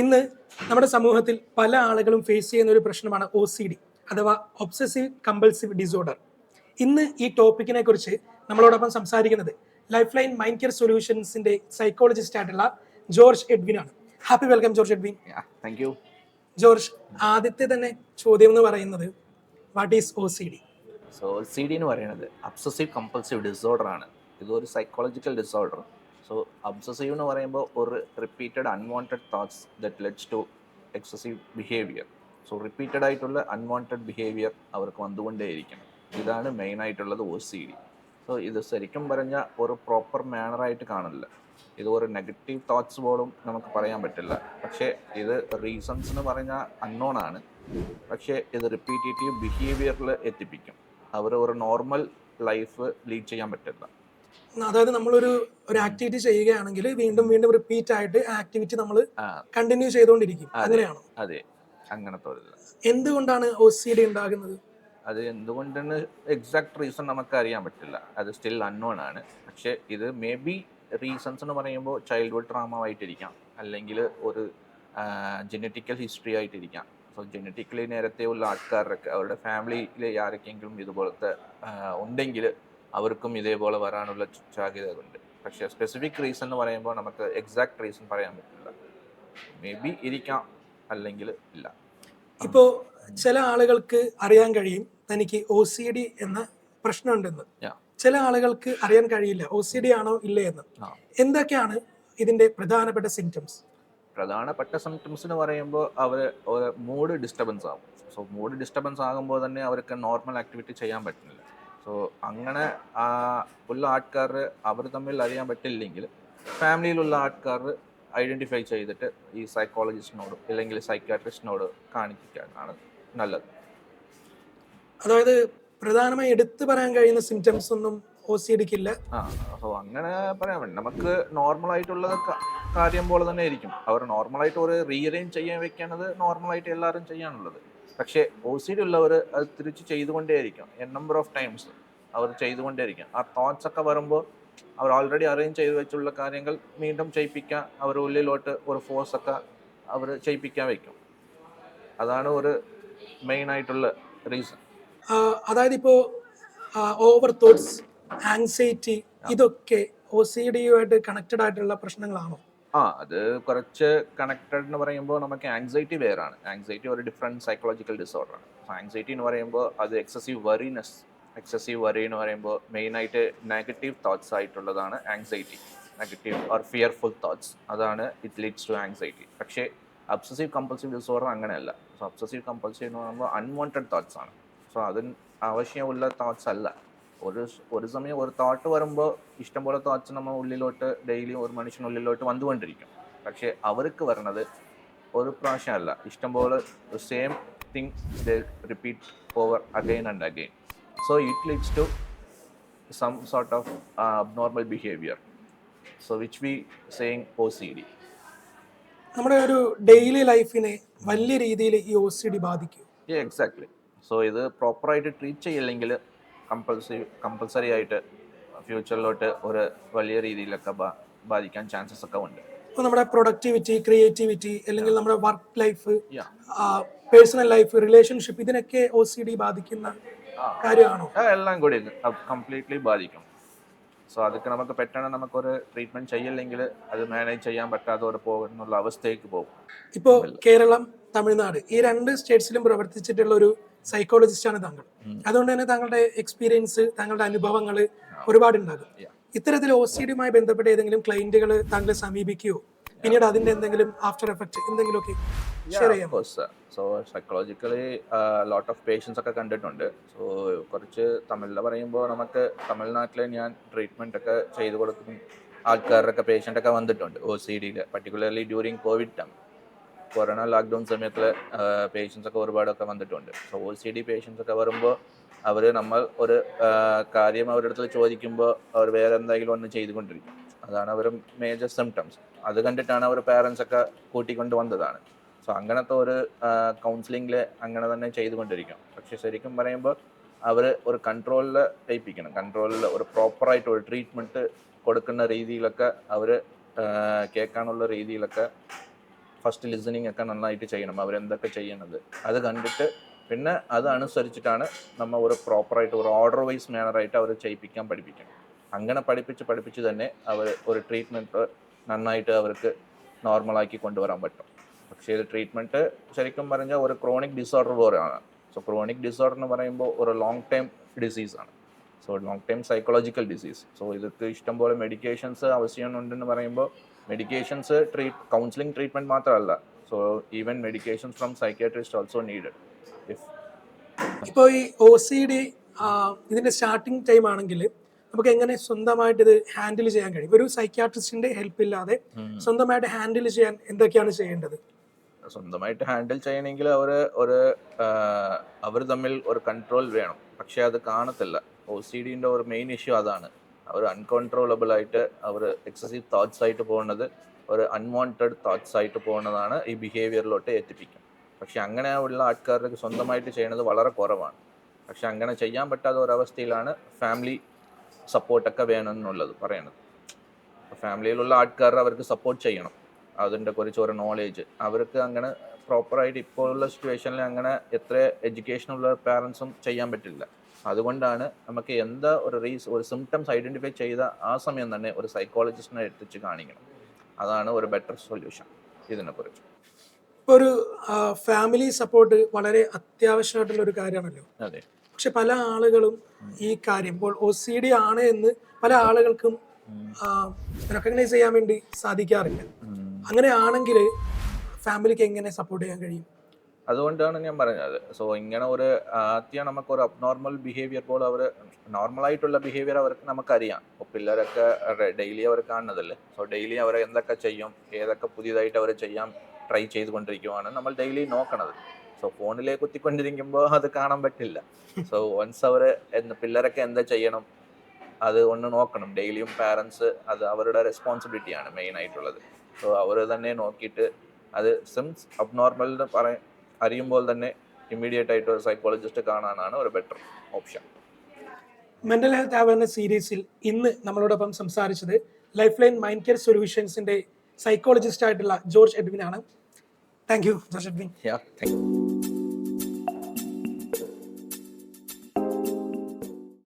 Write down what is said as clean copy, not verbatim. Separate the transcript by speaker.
Speaker 1: ഇന്ന് നമ്മുടെ സമൂഹത്തിൽ പല ആളുകളും ഫേസ് ചെയ്യുന്ന ഒരു പ്രശ്നമാണ് OCD അഥവാ ഒബ്സസീവ് കമ്പൾസീവ് ഡിസോർഡർ. ഇന്ന് ഈ ടോപ്പിക്കിനെ കുറിച്ച് നമ്മളോടൊപ്പം സംസാരിക്കുന്നത് ലൈഫ് ലൈൻ മൈൻഡ് കെയർ സൊല്യൂഷൻസിന്റെ സൈക്കോളജിസ്റ്റ് ആയിട്ടുള്ള ജോർജ് എഡ്വിൻ ആണ്. Happy welcome George Edwin.
Speaker 2: Thank you.
Speaker 1: George, ആദ്യത്തെ തന്നെ ചോദ്യം എന്ന് പറയുന്നത് വാട്ട് ഈസ് OCD?
Speaker 2: OCD എന്ന് പറയുന്നത് അബ്സസീവ് കമ്പൾസീവ് ഡിസോർഡർ ആണ്. ഇതൊരു സൈക്കോളജിക്കൽ ഡിസോർഡർ. അബ്സസീവ് എന്ന് പറയുമ്പോൾ ഒരു repeated unwanted thoughts that leads to excessive behaviour. Repeated ആയിട്ടുള്ള അൺവാണ്ടഡ് ബിഹേവിയർ അവർക്ക് വന്നുകൊണ്ടേയിരിക്കണം. ഇതാണ് മെയിനായിട്ടുള്ളത് OCD. ഇത് ശരിക്കും പറഞ്ഞാൽ ഒരു പ്രോപ്പർ മാനറായിട്ട് കാണില്ല. ഇത് ഒരു നെഗറ്റീവ് തോട്ട്സ് പോലും നമുക്ക് പറയാൻ പറ്റില്ല. പക്ഷേ ഇത് റീസൺസ് എന്ന് പറഞ്ഞാൽ അൺനോൺ ആണ്. പക്ഷേ ഇത് റിപ്പീറ്റേറ്റീവ് ബിഹേവിയറിൽ എത്തിപ്പിക്കും. അവർ ഒരു നോർമൽ ലൈഫ് ലീഡ് ചെയ്യാൻ പറ്റില്ല.
Speaker 1: അതായത് നമ്മളൊരു ആക്ടിവിറ്റി ചെയ്യുകയാണെങ്കിൽ വീണ്ടും വീണ്ടും റിപ്പീറ്റ് ആയിട്ട് ആക്ടിവിറ്റി നമ്മൾ കണ്ടിന്യൂ ചെയ്തുകൊണ്ടിരിക്കും. അങ്ങനെയാണോ?
Speaker 2: അതെ, അങ്ങനത്തെ.
Speaker 1: എന്തുകൊണ്ടാണ് OCD ഉണ്ടാകുന്നത്?
Speaker 2: അത് എന്തുകൊണ്ടെന്ന് എക്സാക്ട് റീസൺ നമുക്ക് അറിയാൻ പറ്റില്ല. അത് സ്റ്റിൽ അൺനോൺ ആണ്. പക്ഷേ ഇത് മേ ബി റീസൺസ് എന്ന് പറയുമ്പോൾ ചൈൽഡ്ഹുഡ് ട്രോമ ആയിട്ടിരിക്കാം, അല്ലെങ്കിൽ ഒരു ജെനറ്റിക്കൽ ഹിസ്റ്ററി ആയിട്ടിരിക്കാം. ജെനറ്റിക്കലി നേരത്തെ ഉള്ള ആൾക്കാരൊക്കെ അവരുടെ ഫാമിലിയിൽ ആരൊക്കെയെങ്കിലും ഇതുപോലത്തെ ഉണ്ടെങ്കിൽ അവർക്കും ഇതേപോലെ വരാനുള്ള സാധ്യതകളുണ്ട്. പക്ഷേ സ്പെസിഫിക് റീസൺ എന്ന് പറയുമ്പോൾ നമുക്ക് എക്സാക്ട് റീസൺ പറയാൻ പറ്റില്ല. മേ ബി ഇരിക്കാം, അല്ലെങ്കിൽ ഇല്ല.
Speaker 1: ഇപ്പോൾ ചില ആളുകൾക്ക് അറിയാൻ കഴിയും തനിക്ക് OCD എന്ന പ്രശ്നമുണ്ടെന്ന്. ചില ആളുകൾക്ക് അറിയാൻ കഴിയില്ല OCD ആണോ ഇല്ലേ എന്ന്. എന്തൊക്കെയാണ് ഇതിന്റെ പ്രധാനപ്പെട്ട സിംറ്റംസ്?
Speaker 2: പ്രധാനപ്പെട്ട സിംറ്റംസ് എന്ന് പറയുമ്പോൾ അവർ മൂഡ് ഡിസ്റ്റർബൻസ് ആകും. മൂഡ് ഡിസ്റ്റർബൻസ് ആകുമ്പോൾ തന്നെ അവർക്ക് നോർമൽ ആക്ടിവിറ്റി ചെയ്യാൻ പറ്റുന്നില്ല. അങ്ങനെ ഉള്ള ആൾക്കാർ അവർ തമ്മിൽ അറിയാൻ പറ്റില്ലെങ്കിൽ ഫാമിലിയിലുള്ള ആൾക്കാർ ഐഡൻറ്റിഫൈ ചെയ്തിട്ട് ഈ സൈക്കോളജിസ്റ്റിനോട് അല്ലെങ്കിൽ സൈക്കാട്രിസ്റ്റിനോട് കാണിക്കാനാണ് നല്ലത്.
Speaker 1: അതായത് പ്രധാനമായി എടുത്തു പറയാൻ കഴിയുന്ന സിംറ്റംസ് ഒന്നും OCDക്കില്ല.
Speaker 2: അങ്ങനെ പറയാൻ പറ്റും. നമുക്ക് നോർമലായിട്ടുള്ള കാര്യം പോലെ തന്നെ ആയിരിക്കും. അവർ നോർമലായിട്ട് ഒരു റീഅറേഞ്ച് ചെയ്യാൻ വെക്കുന്നത് നോർമലായിട്ട് എല്ലാവരും ചെയ്യാനുള്ളത്. പക്ഷേ OCD ഉള്ളവർ അത് തിരിച്ച് ചെയ്തുകൊണ്ടേയിരിക്കും. നമ്പർ ഓഫ് ടൈംസ് അവർ ചെയ്തുകൊണ്ടേയിരിക്കും. ആ തോട്ട്സ് ഒക്കെ വരുമ്പോൾ അവർ ഓൾറെഡി അറേഞ്ച് ചെയ്ത് വെച്ചുള്ള കാര്യങ്ങൾ വീണ്ടും ചെയ്യിപ്പിക്കാൻ അവർ ഉള്ളിലോട്ട് ഒരു ഫോഴ്സൊക്കെ അവർ ചെയ്യിപ്പിക്കാൻ വയ്ക്കും. അതാണ് ഒരു മെയിൻ ആയിട്ടുള്ള റീസൺ.
Speaker 1: അതായത് ഇപ്പോൾ ഓവർ തോട്ട്സ്, ആങ്സൈറ്റി, ഇതൊക്കെ OCDയുമായിട്ട് കണക്റ്റഡ് ആയിട്ടുള്ള പ്രശ്നങ്ങളാണോ?
Speaker 2: അത് കുറച്ച് കണക്റ്റഡ് എന്ന് പറയുമ്പോൾ നമുക്ക് ആങ്സൈറ്റി വേറാണ്. ആങ്സൈറ്റി ഒരു ഡിഫറെൻറ്റ് സൈക്കോളജിക്കൽ ഡിസോർഡറാണ്. ആങ്സൈറ്റി എന്ന് പറയുമ്പോൾ അത് എക്സസീവ് വറി എന്ന് പറയുമ്പോൾ മെയിനായിട്ട് നെഗറ്റീവ് തോട്ട്സ് ആയിട്ടുള്ളതാണ് anxiety. Negative or fearful thoughts, അതാണ് ഇറ്റ് ലീഡ്സ് ടു ആങ്സൈറ്റി. പക്ഷേ ഒബ്സസീവ് കമ്പൾസീവ് ഡിസോർഡർ അങ്ങനെയല്ല. ഒബ്സസീവ് കമ്പൾസീവ് എന്ന് പറയുമ്പോൾ അൺവാണ്ടഡ് തോട്ട്സ് ആണ്. അതിന് ആവശ്യമുള്ള തോട്ട്സ് അല്ല. ഒരു സമയം ഒരു തോട്ട് വരുമ്പോൾ ഇഷ്ടംപോലെ തോട്ട്സ് നമ്മൾ ഉള്ളിലോട്ട് ഡെയിലി ഒരു മനുഷ്യനുള്ളിലോട്ട് വന്നുകൊണ്ടിരിക്കും. പക്ഷേ അവർക്ക് വരുന്നത് ഒരു പ്രാവശ്യമല്ല, ഇഷ്ടംപോലെ same thing they repeat over again and again. It leads to some sort of abnormal behavior, which we saying OCD.
Speaker 1: നമ്മുടെ ഒരു ഡെയിലി ലൈഫിനെ വലിയ രീതിയിൽ ഈ OCD ബാധിക്കും.
Speaker 2: എക്സാക്ട്ലി. ഇത് പ്രോപ്പറായിട്ട് ട്രീറ്റ് ചെയ്യില്ലെങ്കിൽ കമ്പൾസറി ആയിട്ട് ഫ്യൂച്ചറിലോട്ട് ഒരു വലിയ രീതിയിലൊക്കെ ബാധിക്കാൻ ചാൻസസ് ഒക്കെ ഉണ്ട്.
Speaker 1: ഇപ്പോൾ നമ്മുടെ പ്രൊഡക്ടിവിറ്റി, ക്രിയേറ്റിവിറ്റി, അല്ലെങ്കിൽ നമ്മുടെ work life, personal life, relationship, ഇതിനൊക്കെ OCD ബാധിക്കുന്ന കാര്യമാണോ?
Speaker 2: എല്ലാം കൂടി കംപ്ലീറ്റ്ലി ബാധിക്കും. അതൊക്കെ നമുക്ക് പെട്ടെന്ന് നമുക്കൊരു ട്രീറ്റ്മെന്റ് ചെയ്യില്ലെങ്കിൽ അത് മാനേജ് ചെയ്യാൻ പറ്റാതെ പോകുന്നുള്ള അവസ്ഥയ്ക്ക് പോകും.
Speaker 1: ഇപ്പോൾ കേരളം, തമിഴ്നാട്, ഈ രണ്ട് സ്റ്റേറ്റ്സിലും പ്രവർത്തിച്ചിട്ടുള്ള ഒരു സൈക്കോളജിസ്റ്റാണ് താങ്കൾ. അതുകൊണ്ട് തന്നെ താങ്കളുടെ എക്സ്പീരിയൻസ്, താങ്കളുടെ അനുഭവങ്ങൾ ഒരുപാടുണ്ടാകും. ഇത്തരത്തിൽ OCDയുമായി ബന്ധപ്പെട്ട ഏതെങ്കിലും ക്ലയന്റുകൾ താങ്കളെ സമീപിക്കുകയോ പിന്നീട് അതിന്റെ എന്തെങ്കിലും ആഫ്റ്റർ എഫക്റ്റ് എന്തെങ്കിലുമൊക്കെ ഷെയർ ചെയ്യാമോ?
Speaker 2: സൈക്കോളജിക്കലി ലോട്ട് ഓഫ് പേഷ്യൻസ് ഒക്കെ കണ്ടിട്ടുണ്ട്. കുറച്ച് തമിഴിൽ പറയുമ്പോൾ നമുക്ക് തമിഴ്നാട്ടിൽ ഞാൻ ട്രീറ്റ്മെന്റ് ഒക്കെ ചെയ്തു കൊടുക്കുന്ന ആൾക്കാരൊക്കെ പേഷ്യൻ്റ് ഒക്കെ വന്നിട്ടുണ്ട് OCDയിൽ, particularly during covid time. Corona lockdown സമയത്തിൽ പേഷ്യൻസ് ഒക്കെ ഒരുപാടൊക്കെ വന്നിട്ടുണ്ട്. OCD പേഷ്യൻസ് ഒക്കെ വരുമ്പോൾ നമ്മൾ ഒരു കാര്യം അവരുടെ അടുത്ത് ചോദിക്കുമ്പോൾ അവർ വേറെ എന്തെങ്കിലും ഒന്ന് ചെയ്തുകൊണ്ടിരിക്കും. അതാണ് അവർ മേജർ സിംറ്റംസ്. അത് കണ്ടിട്ടാണ് അവർ പാരൻസ് ഒക്കെ കൂട്ടിക്കൊണ്ട് വന്നതാണ്. അങ്ങനത്തെ ഒരു കൗൺസിലിങ്ങിൽ അങ്ങനെ തന്നെ ചെയ്തുകൊണ്ടിരിക്കും. പക്ഷെ ശരിക്കും പറയുമ്പോൾ അവർ ഒരു കൺട്രോളിൽ ഏൽപ്പിക്കണം. കൺട്രോളിൽ ഒരു പ്രോപ്പറായിട്ട് ഒരു ട്രീറ്റ്മെൻറ്റ് കൊടുക്കുന്ന രീതിയിലൊക്കെ അവർ കേൾക്കാനുള്ള രീതിയിലൊക്കെ ഫസ്റ്റ് ലിസണിങ് ഒക്കെ നന്നായിട്ട് ചെയ്യണം, അവരെന്തൊക്കെ ചെയ്യണത് അത് കണ്ടിട്ട് പിന്നെ അത് അനുസരിച്ചിട്ടാണ് നമ്മൾ ഒരു പ്രോപ്പറായിട്ട് ഒരു ഓർഡർ വൈസ് മാനറായിട്ട് അവർ പഠിപ്പിക്കണം. അങ്ങനെ പഠിപ്പിച്ച് തന്നെ അവർ ഒരു ട്രീറ്റ്മെൻറ്റ് നന്നായിട്ട് അവർക്ക് നോർമലാക്കി കൊണ്ടുവരാൻ പറ്റും. പക്ഷേ ഇത് ട്രീറ്റ്മെൻറ്റ് ശരിക്കും പറഞ്ഞാൽ ഒരു ക്രോണിക് ഡിസോർഡർ പോലെയാണ്. സോ ക്രോണിക് ഡിസോർഡർ എന്ന് പറയുമ്പോൾ ഒരു ലോങ് ടൈം ഡിസീസാണ്. So long time psychological disease. So ഇതൊക്കെ ഇഷ്ടംപോലെ മെഡിക്കേഷൻസ് ആവശ്യമുണ്ടെന്ന് പറയുമ്പോൾ മെഡിക്കേഷൻസ് കൗൺസിലിംഗ് ട്രീറ്റ്മെൻറ്റ് മാത്രമല്ല. So even medications from psychiatrist also needed.
Speaker 1: ഇപ്പോൾ ഈ OCD ഇതിന്റെ സ്റ്റാർട്ടിങ് ടൈം ആണെങ്കിൽ നമുക്ക് എങ്ങനെ സ്വന്തമായിട്ട് ഇത് ഹാൻഡിൽ ചെയ്യാൻ കഴിയും? ഒരു സൈക്യാട്രിസ്റ്റിന്റെ ഹെൽപ്പ് ഇല്ലാതെ സ്വന്തമായിട്ട് ഹാൻഡിൽ ചെയ്യാൻ എന്തൊക്കെയാണ് ചെയ്യേണ്ടത്?
Speaker 2: സ്വന്തമായിട്ട് ഹാൻഡിൽ ചെയ്യണമെങ്കിൽ അവർ തമ്മിൽ ഒരു കൺട്രോൾ വേണം. പക്ഷേ അത് കാണത്തില്ല. OCDൻ്റെ ഒരു മെയിൻ ഇഷ്യൂ അതാണ്. അവർ അൺകൺട്രോളബിൾ ആയിട്ട് അവർ എക്സസീവ് തോട്ട്സ് ആയിട്ട് പോകുന്നത്, ഒരു അൺവാണ്ടഡ് തോട്ട്സ് ആയിട്ട് പോകുന്നതാണ് ഈ ബിഹേവിയറിലോട്ട് എത്തിപ്പിക്കും. പക്ഷെ അങ്ങനെ ഉള്ള ആൾക്കാർക്ക് സ്വന്തമായിട്ട് ചെയ്യുന്നത് വളരെ കുറവാണ്. പക്ഷെ അങ്ങനെ ചെയ്യാൻ പറ്റാത്ത ഒരവസ്ഥയിലാണ് ഫാമിലി സപ്പോർട്ടൊക്കെ വേണമെന്നുള്ളത് പറയുന്നത്. ഫാമിലിയിലുള്ള ആൾക്കാർ അവർക്ക് സപ്പോർട്ട് ചെയ്യണം. അതിൻ്റെ കുറിച്ച് ഒരു നോളേജ് അവർക്ക് അങ്ങനെ പ്രോപ്പറായിട്ട് ഇപ്പോഴുള്ള സിറ്റുവേഷനിൽ അങ്ങനെ എത്ര എഡ്യൂക്കേഷനുള്ള പാരൻസും ചെയ്യാൻ പറ്റില്ല. അതുകൊണ്ടാണ് നമുക്ക് എന്താ ഒരു സിംറ്റംസ് ഐഡൻറ്റിഫൈ ചെയ്ത ആ സമയം തന്നെ ഒരു സൈക്കോളജിസ്റ്റിനെ എത്തിച്ച് കാണിക്കണം. അതാണ് ഒരു ബെറ്റർ സൊല്യൂഷൻ ഇതിനെക്കുറിച്ച്.
Speaker 1: ഒരു ഫാമിലി സപ്പോർട്ട് വളരെ അത്യാവശ്യമായിട്ടുള്ള ഒരു കാര്യമാണല്ലോ.
Speaker 2: അതെ.
Speaker 1: പക്ഷെ പല ആളുകളും ഈ കാര്യം ഇപ്പോൾ OCD ആണ് എന്ന് പല ആളുകൾക്കും റെക്കഗ്നൈസ് ചെയ്യാൻ വേണ്ടി സാധിക്കാറില്ല. അങ്ങനെയാണെങ്കിൽ ഫാമിലിക്ക് എങ്ങനെ സപ്പോർട്ട് ചെയ്യാൻ കഴിയും?
Speaker 2: അതുകൊണ്ടാണ് ഞാൻ പറഞ്ഞത്. സോ ഇങ്ങനെ ഒരു ആദ്യം നമുക്കൊരു അബ്നോർമൽ ബിഹേവിയർ പോലെ അവർ നോർമലായിട്ടുള്ള ബിഹേവിയർ അവർക്ക് നമുക്കറിയാം. ഇപ്പോൾ പിള്ളേരൊക്കെ ഡെയിലി അവർ കാണുന്നതല്ലേ. സോ ഡെയിലി അവർ എന്തൊക്കെ ചെയ്യും, ഏതൊക്കെ പുതിയതായിട്ട് അവർ ചെയ്യാൻ ട്രൈ ചെയ്തുകൊണ്ടിരിക്കുവാണ് നമ്മൾ ഡെയിലി നോക്കണത്. സോ ഫോണിലെ കുത്തിക്കൊണ്ടിരിക്കുമ്പോൾ അത് കാണാൻ പറ്റില്ല. സോ വൺസ് അവർ പിള്ളേരൊക്കെ എന്താ ചെയ്യണം അത് ഒന്ന് നോക്കണം. ഡെയിലിയും പാരൻസ് അത് അവരുടെ റെസ്പോൺസിബിലിറ്റിയാണ് മെയിൻ ആയിട്ടുള്ളത്. സോ അവർ തന്നെ നോക്കിയിട്ട് അത് സിംസ് അബ്നോർമൽ എന്ന് അറിയുമ്പോൾ തന്നെ ഇമ്മീഡിയറ്റ് ആയിട്ട് ഒരു സൈക്കോളജിസ്റ്റ് കാണാനാണ് ഒരു better option.
Speaker 1: Mental health awareness സീരീസിൽ ഇന്ന് നമ്മളോടൊപ്പം സംസാരിച്ചത് ലൈഫ് ലൈൻ മൈൻഡ് കെയർ സൊല്യൂഷൻസിന്റെ സൈക്കോളജിസ്റ്റ് ആയിട്ടുള്ള ജോർജ് എഡ്വിൻ ആണ്. Thank you George Edwin.
Speaker 2: Thank U.